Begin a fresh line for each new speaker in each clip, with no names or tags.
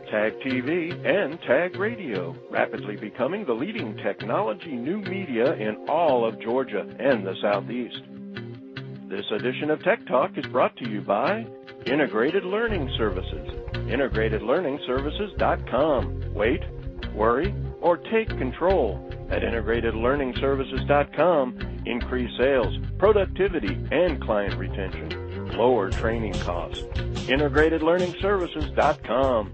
Tag TV, and Tag Radio, rapidly becoming the leading technology new media in all of Georgia and the Southeast. This edition of Tech Talk is brought to you by Integrated Learning Services, integratedlearningservices.com. Wait, worry, or take control. At integratedlearningservices.com, increase sales, productivity, and client retention. Lower training costs. integratedlearningservices.com.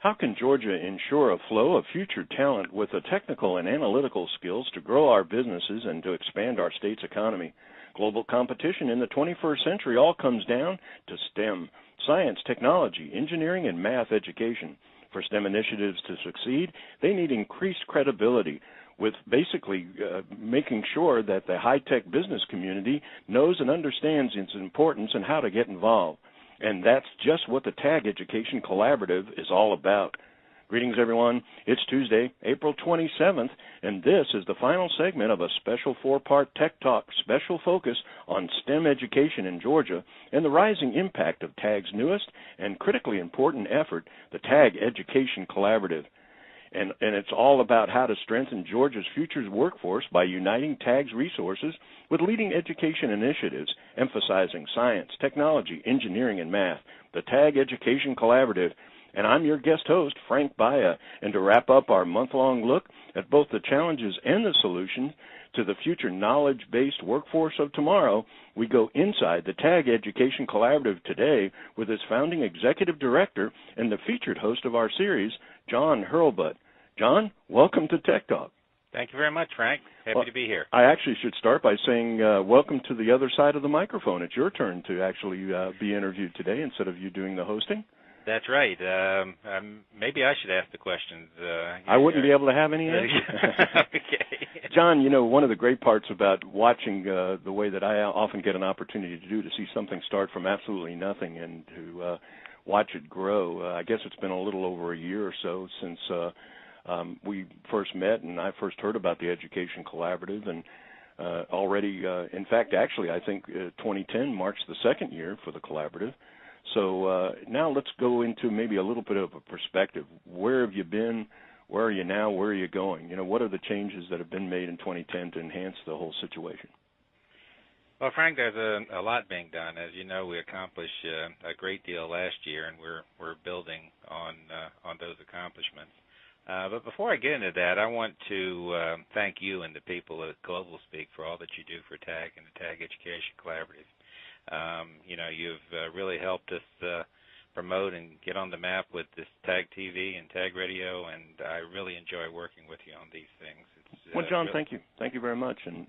How can Georgia ensure a flow of future talent with the technical and analytical skills to grow our businesses and to expand our state's economy? Global competition in the 21st century all comes down to STEM, science, technology, engineering, and math education. For STEM initiatives to succeed, they need increased credibility with basically making sure that the high-tech business community knows and understands its importance and how to get involved. And that's just what the Tag Education Collaborative is all about. Greetings, everyone. It's Tuesday, April 27th, and this is the final segment of a special four-part Tech Talk special focus on STEM education in Georgia and the rising impact of TAG's newest and critically important effort, the Tag Education Collaborative. And it's all about how to strengthen Georgia's future workforce by uniting TAG's resources with leading education initiatives emphasizing science, technology, engineering, and math, the Tag Education Collaborative. And I'm your guest host, Frank Baia. And to wrap up our month-long look at both the challenges and the solutions to the future knowledge-based workforce of tomorrow, we go inside the Tag Education Collaborative today with its founding executive director and the featured host of our series, John Hurlbut. John, welcome to Tech Talk.
Thank you very much, Frank. Happy to be here.
I actually should start by saying welcome to the other side of the microphone. It's your turn to actually be interviewed today instead of you doing the hosting.
That's right. Maybe I should ask the questions.
I wouldn't be able to have any answers.
Okay.
John, you know, one of the great parts about watching the way that I often get an opportunity to do, to see something start from absolutely nothing and to watch it grow. I guess it's been a little over a year or so since we first met and I first heard about the Education Collaborative. And already, in fact, actually, I think 2010 marks the second year for the collaborative. So now let's go into maybe a little bit of a perspective. Where have you been? Where are you now? Where are you going? You know, what are the changes that have been made in 2010 to enhance the whole situation?
Well, Frank, there's a lot being done. As you know, we accomplished a great deal last year, and we're building on those accomplishments. But before I get into that, I want to thank you and the people at globalspeak for all that you do for TAG and the TAG Education Collaborative. You know, you've really helped us promote and get on the map with this Tag TV and Tag Radio, and I really enjoy working with you on these things.
Well, John, thank you. Thank you very much. And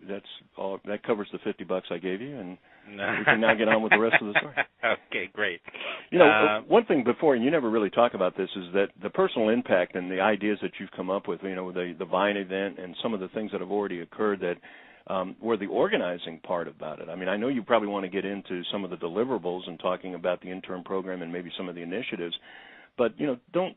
that's all. That covers the $50 I gave you, and we can now get on with the rest of the story.
Okay, great.
You know, one thing before, and you never really talk about this, is that the personal impact and the ideas that you've come up with, you know, the Vine event and some of the things that have already occurred that were the organizing part about it. I mean, I know you probably want to get into some of the deliverables and talking about the intern program and maybe some of the initiatives, but, you know, don't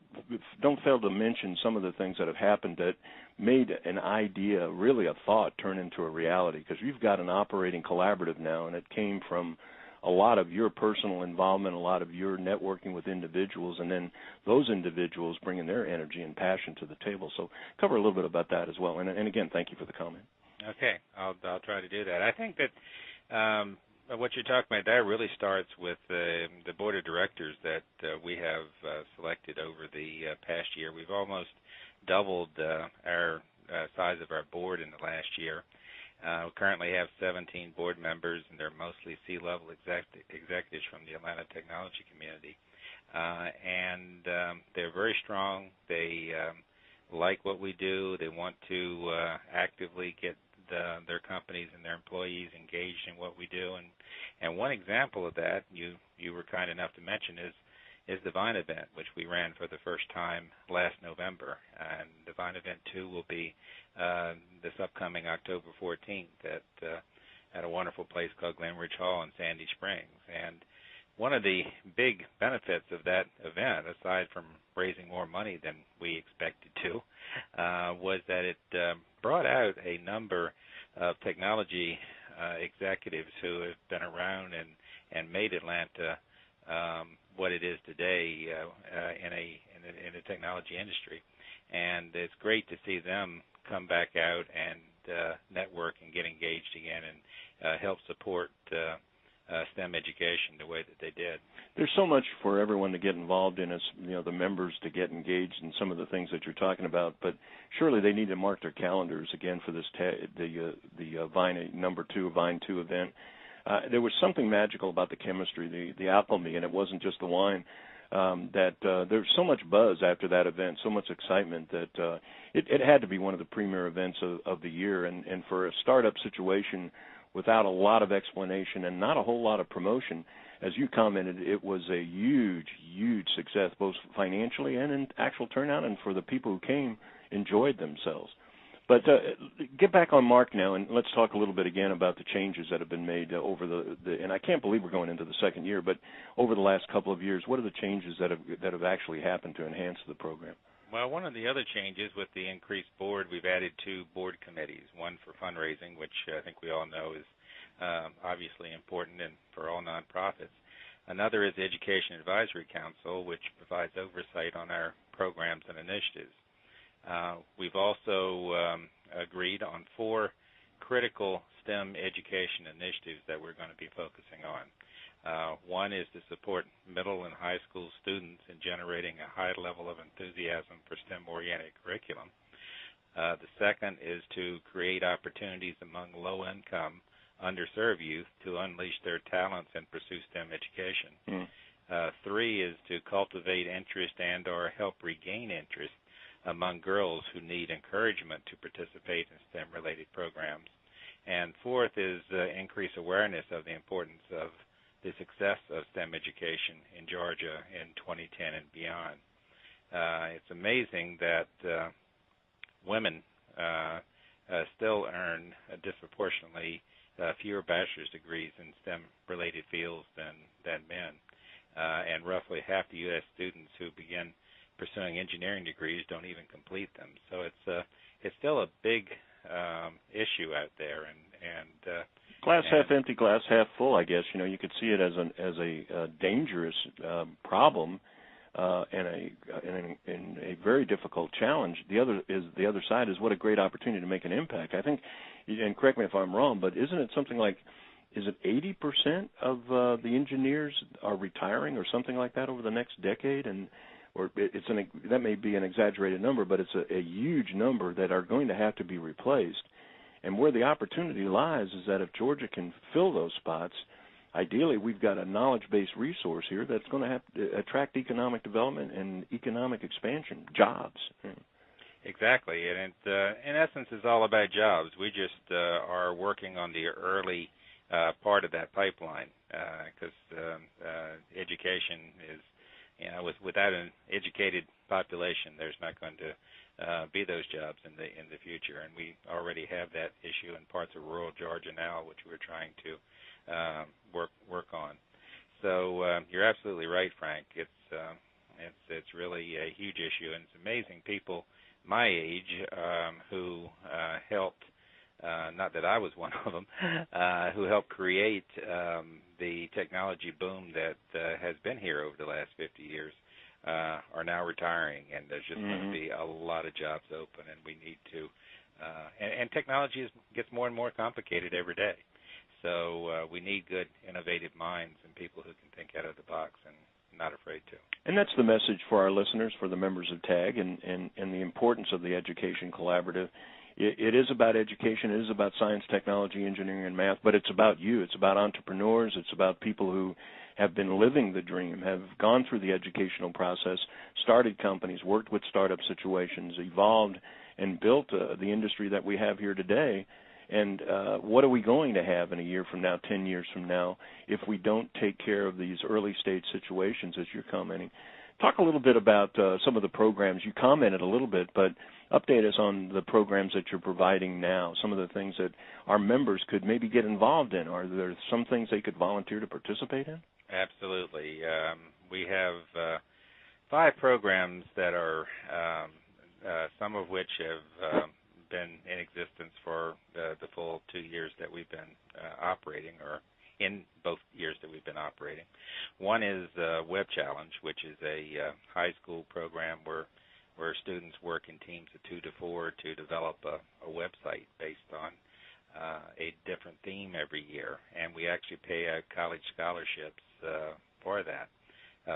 fail to mention some of the things that have happened that made an idea, really a thought, turn into a reality, because you've got an operating collaborative now, and it came from a lot of your personal involvement, a lot of your networking with individuals, and then those individuals bringing their energy and passion to the table. So cover a little bit about that as well. And again, thank you for the comment.
Okay, I'll try to do that. I think that what you're talking about there really starts with the board of directors that we have selected over the past year. We've almost doubled our size of our board in the last year. We currently have 17 board members, and they're mostly C-level executives from the Atlanta technology community. And they're very strong. They like what we do. They want to actively get their companies and their employees engaged in what we do. And one example of that, you were kind enough to mention, is the Vine event, which we ran for the first time last November. And the Vine event 2 will be this upcoming October 14th at a wonderful place called Glenridge Hall in Sandy Springs. And one of the big benefits of that event, aside from raising more money than we expected to, was that it brought out a number of technology executives who have been around and made Atlanta what it is today in the technology industry. And it's great to see them come back out and network and get engaged again and help support STEM education the way that they did.
There's so much for everyone to get involved in, as the members to get engaged in some of the things that you're talking about. But surely they need to mark their calendars again for this the Vine number 2 Vine 2 event. There was something magical about the chemistry, the alchemy, and it wasn't just the wine. There's so much buzz after that event, so much excitement that it had to be one of the premier events of the year. And for a startup situation without a lot of explanation and not a whole lot of promotion, as you commented, it was a huge, huge success, both financially and in actual turnout, and for the people who came, enjoyed themselves. But get back on Mark now, and let's talk a little bit again about the changes that have been made over and I can't believe we're going into the second year, but over the last couple of years, what are the changes that have actually happened to enhance the program?
Well, one of the other changes with the increased board, we've added 2 board committees, one for fundraising, which I think we all know is obviously important and for all nonprofits. Another is the Education Advisory Council, which provides oversight on our programs and initiatives. We've also agreed on 4 critical STEM education initiatives that we're going to be focusing on. One is to support middle and high school students in generating a high level of enthusiasm for STEM-oriented curriculum. The second is to create opportunities among low-income, underserved youth to unleash their talents and pursue STEM education. 3 is to cultivate interest and or help regain interest among girls who need encouragement to participate in STEM-related programs. And 4th is increase awareness of the importance of the success of STEM education in Georgia in 2010 and beyond. It's amazing that women still earn disproportionately fewer bachelor's degrees in STEM-related fields than men, and roughly half the U.S. students who begin pursuing engineering degrees don't even complete them. So it's still a big issue out there, and
glass half empty, glass half full. I guess you could see it as a dangerous problem and a very difficult challenge. The other side is what a great opportunity to make an impact. I think, and correct me if I'm wrong, but isn't it something like, is it 80% of the engineers are retiring or something like that over the next decade? That may be an exaggerated number, but it's a huge number that are going to have to be replaced. And where the opportunity lies is that if Georgia can fill those spots, ideally we've got a knowledge-based resource here that's going to have to attract economic development and economic expansion, jobs.
Exactly, and in essence it's all about jobs. We just are working on the early part of that pipeline because education is, without an educated population, there's not going to be those jobs in the future, and we already have that issue in parts of rural Georgia now, which we're trying to work on. So you're absolutely right, Frank. It's really a huge issue, and it's amazing people my age who helped. Not that I was one of them, who helped create the technology boom that has been here over the last 50 years, are now retiring, and there's just going to be a lot of jobs open, and we need to, and technology gets more and more complicated every day. So we need good, innovative minds and people who can think out of the box and not afraid to.
And that's the message for our listeners, for the members of TAG, and the importance of the Education Collaborative. It is about education. It is about science, technology, engineering, and math, but it's about you. It's about entrepreneurs. It's about people who have been living the dream, have gone through the educational process, started companies, worked with startup situations, evolved and built the industry that we have here today. And what are we going to have in a year from now, 10 years from now, if we don't take care of these early-stage situations, as you're commenting? Talk a little bit about some of the programs. You commented a little bit, but update us on the programs that you're providing now, some of the things that our members could maybe get involved in. Are there some things they could volunteer to participate in?
Absolutely. We have 5 programs that are, some of which have been in existence for the full 2 years that we've been operating, or in both years that we've been operating. One is Web Challenge, which is a high school program where students work in teams of 2 to 4 to develop a website based on a different theme every year, and we actually pay out college scholarships for that,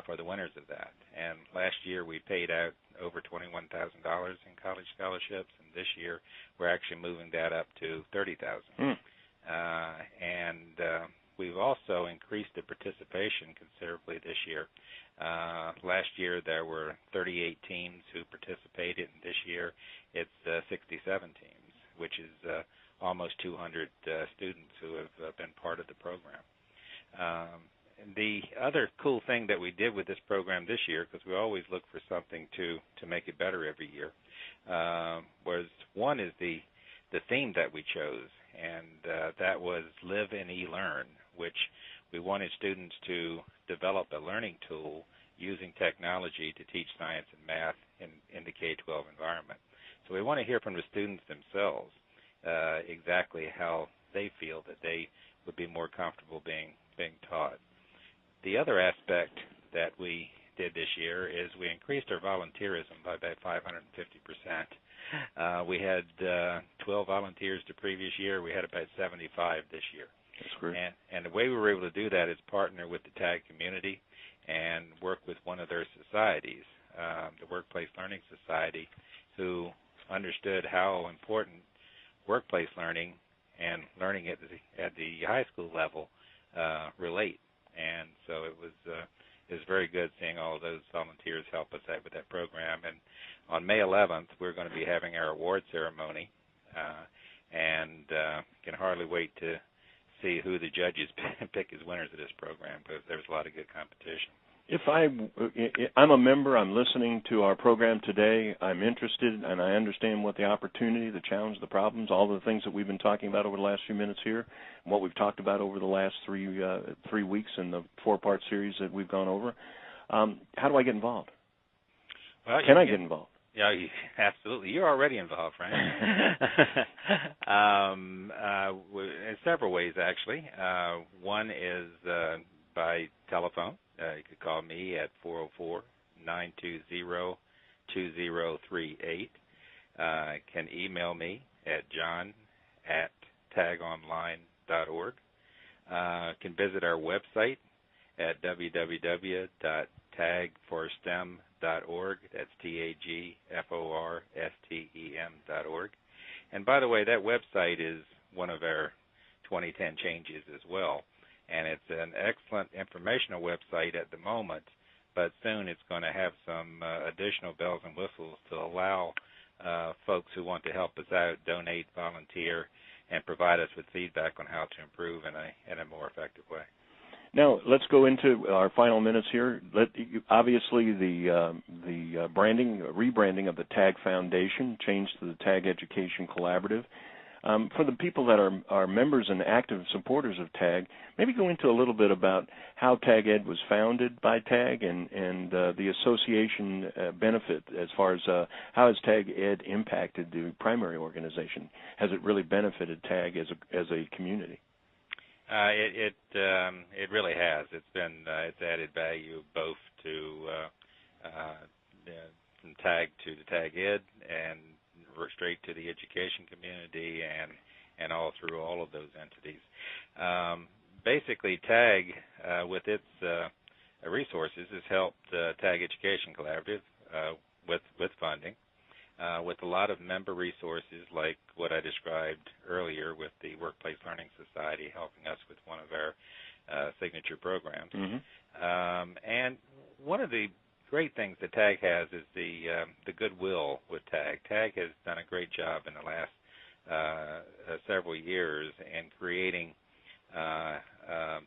for the winners of that. And last year we paid out over $21,000 in college scholarships, and this year we're actually moving that up to $30,000. And we've also increased the participation considerably this year. Last year there were 38 teams who participated, and this year it's 67 teams, which is almost 200 students who have been part of the program. The other cool thing that we did with this program this year, because we always look for something to make it better every year, was one is the theme that we chose, and that was Live and E-Learn, which we wanted students to develop a learning tool using technology to teach science and math in the K-12 environment. So we want to hear from the students themselves exactly how they feel that they would be more comfortable being taught. The other aspect that we did this year is we increased our volunteerism by about 550%. We had 12 volunteers the previous year. We had about 75 this year.
That's great.
And the way we were able to do that is partner with the TAG community and work with one of their societies, the Workplace Learning Society, who understood how important workplace learning and learning at the high school level relate. And so it was very good seeing all of those volunteers help us out with that program. And on May 11th, we're going to be having our award ceremony, and can hardly wait to see who the judges pick as winners of this program, because there's a lot of good competition.
If I'm a member, I'm listening to our program today, I'm interested, and I understand what the opportunity, the challenge, the problems, all the things that we've been talking about over the last few minutes here, and what we've talked about over the last 3 weeks in the 4-part series that we've gone over. How do I get involved?
Well,
Can I get involved?
Yeah, absolutely. You're already involved, Frank. In several ways, actually. One is by telephone. You could call me at 404-920-2038. Can email me at john@tagonline.org. Can visit our website at www.tagforstem.org. That's TAGFORSTEM.org. And by the way, that website is one of our 2010 changes as well. And it's an excellent informational website at the moment, but soon it's going to have some additional bells and whistles to allow folks who want to help us out, donate, volunteer, and provide us with feedback on how to improve in a more effective way.
Now, let's go into our final minutes here. Obviously, the rebranding of the TAG Foundation, changed to the TAG Education Collaborative. For the people that are members and active supporters of TAG, maybe go into a little bit about how TAG Ed was founded by TAG and the association benefit as far as how has TAG Ed impacted the primary organization? Has it really benefited TAG as a community?
It really has. It's added value both to from TAG to the TAG Ed and straight to the education community and all through all of those entities. Basically, TAG, with its resources, has helped TAG Education Collaborative with funding, with a lot of member resources like what I described earlier with the Workplace Learning Society helping us with one of our signature programs. Mm-hmm. And one of the great things that TAG has is the goodwill with TAG. TAG has done a great job in the last several years in creating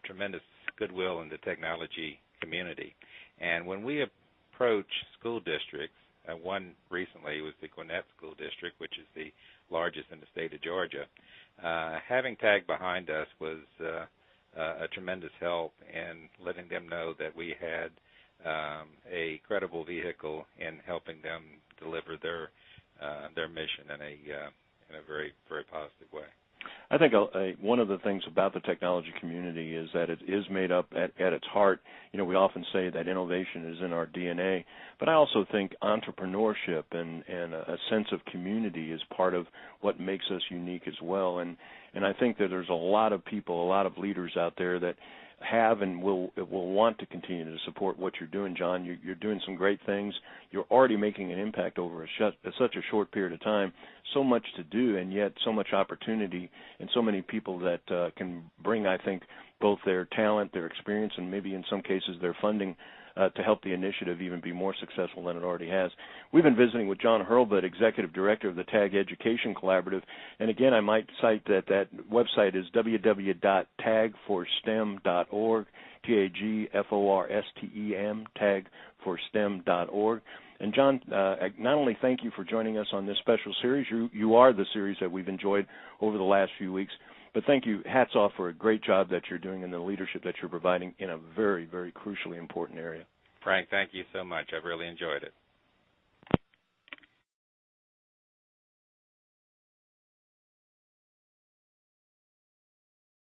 tremendous goodwill in the technology community. And when we approach school districts, one recently was the Gwinnett School District, which is the largest in the state of Georgia, having TAG behind us was a tremendous help in letting them know that we had a credible vehicle in helping them deliver their mission in a very, very positive way.
I think one of the things about the technology community is that it is made up at its heart. We often say that innovation is in our DNA, but I also think entrepreneurship and a sense of community is part of what makes us unique as well. And I think that there's a lot of people, a lot of leaders out there that have and will want to continue to support what you're doing, John. You're doing some great things. You're already making an impact over such a short period of time. So much to do, and yet so much opportunity, and so many people that can bring, I think, both their talent, their experience, and maybe in some cases their funding to help the initiative even be more successful than it already has. We've been visiting with John Hurlbut, Executive Director of the TAG Education Collaborative. And again, I might cite that website is www.tagforstem.org, TAGFORSTEM, tagforstem.org. And John, not only thank you for joining us on this special series, you are the series that we've enjoyed over the last few weeks, but thank you, hats off for a great job that you're doing and the leadership that you're providing in a very, very crucially important area.
Frank, thank you so much. I've really enjoyed it.